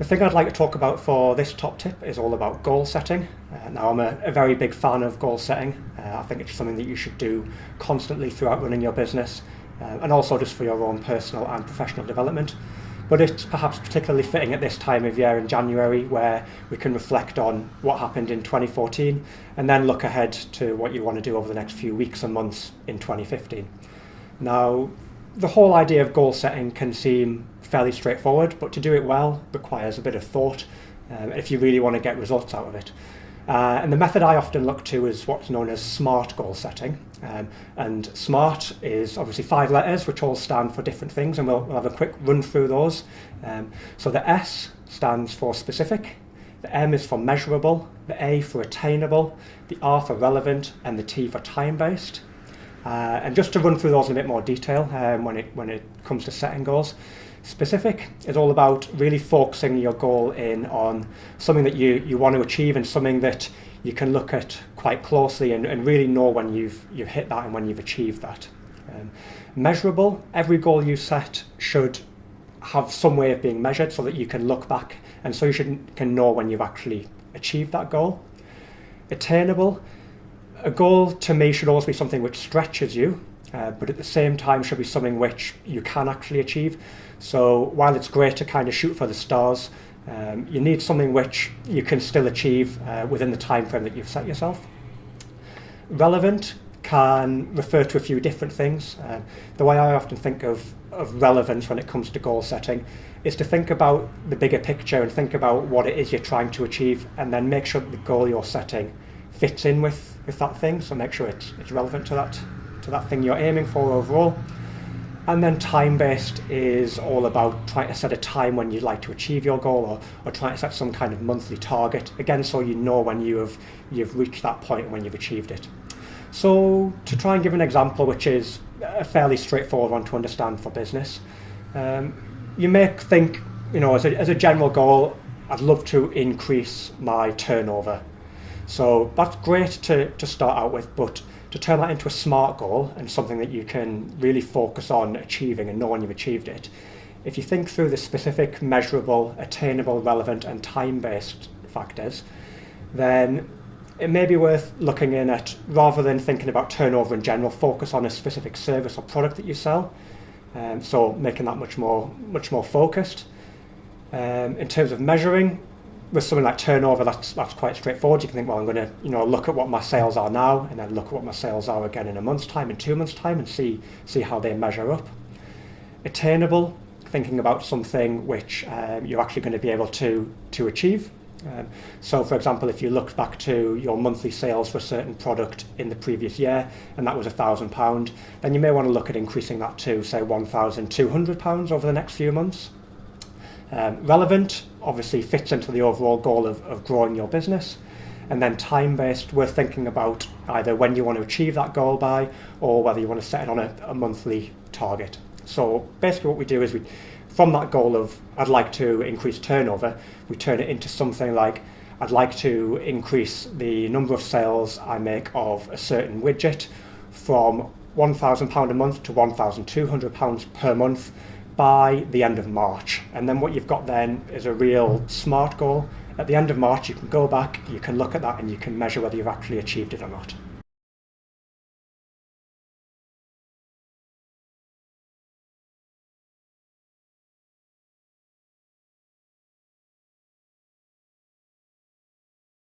The thing I'd like to talk about for this top tip is all about goal setting. Now, I'm a very big fan of goal setting. I think it's something that you should do constantly throughout running your business, and also just for your own personal and professional development. But it's perhaps particularly fitting at this time of year in January, where we can reflect on what happened in 2014 and then look ahead to what you want to do over the next few weeks and months in 2015. Now, the whole idea of goal setting can seem fairly straightforward, but to do it well requires a bit of thought if you really want to get results out of it. And the method I often look to is what's known as SMART goal setting. And SMART is obviously 5 letters, which all stand for different things, and we'll have a quick run through those. So the S stands for specific, the M is for measurable, the A for attainable, the R for relevant, and the T for time-based. And just to run through those in a bit more detail when it comes to setting goals. Specific is all about really focusing your goal in on something that you want to achieve and something that you can look at quite closely and really know when you've hit that and when you've achieved that. Measurable, every goal you set should have some way of being measured so that you can look back and so you can know when you've actually achieved that goal. Attainable, a goal to me should always be something which stretches you, but at the same time should be something which you can actually achieve. So while it's great to kind of shoot for the stars, you need something which you can still achieve within the time frame that you've set yourself. Relevant can refer to a few different things. The way I often think of relevance when it comes to goal setting is to think about the bigger picture and think about what it is you're trying to achieve, and then make sure that the goal you're setting fits in with that thing. So make sure it's relevant to that thing you're aiming for overall. And then time-based is all about trying to set a time when you'd like to achieve your goal, or trying to set some kind of monthly target, again, so you know when you've reached that point and when you've achieved it. So to try and give an example, which is a fairly straightforward one to understand for business, you may think, as a general goal, I'd love to increase my turnover. So that's great to start out with, but to turn that into a SMART goal and something that you can really focus on achieving and know when you've achieved it, if you think through the specific, measurable, attainable, relevant and time-based factors, then it may be worth looking in at, rather than thinking about turnover in general, focus on a specific service or product that you sell. So making that much more focused. In terms of measuring, with something like turnover, that's quite straightforward. You can think, well, I'm going to look at what my sales are now, and then look at what my sales are again in a month's time, in 2 months' time, and see how they measure up. Attainable, thinking about something which you're actually going to be able to achieve. So, for example, if you looked back to your monthly sales for a certain product in the previous year, and that was £1,000, then you may want to look at increasing that to, say, £1,200 over the next few months. Relevant obviously fits into the overall goal of growing your business. And then time-based, we're thinking about either when you want to achieve that goal by, or whether you want to set it on a monthly target. So basically what we do is from that goal of I'd like to increase turnover, we turn it into something like I'd like to increase the number of sales I make of a certain widget from £1,000 a month to £1,200 per month by the end of March. And then what you've got then is a real SMART goal. At the end of March, you can go back, you can look at that, and you can measure whether you've actually achieved it or not.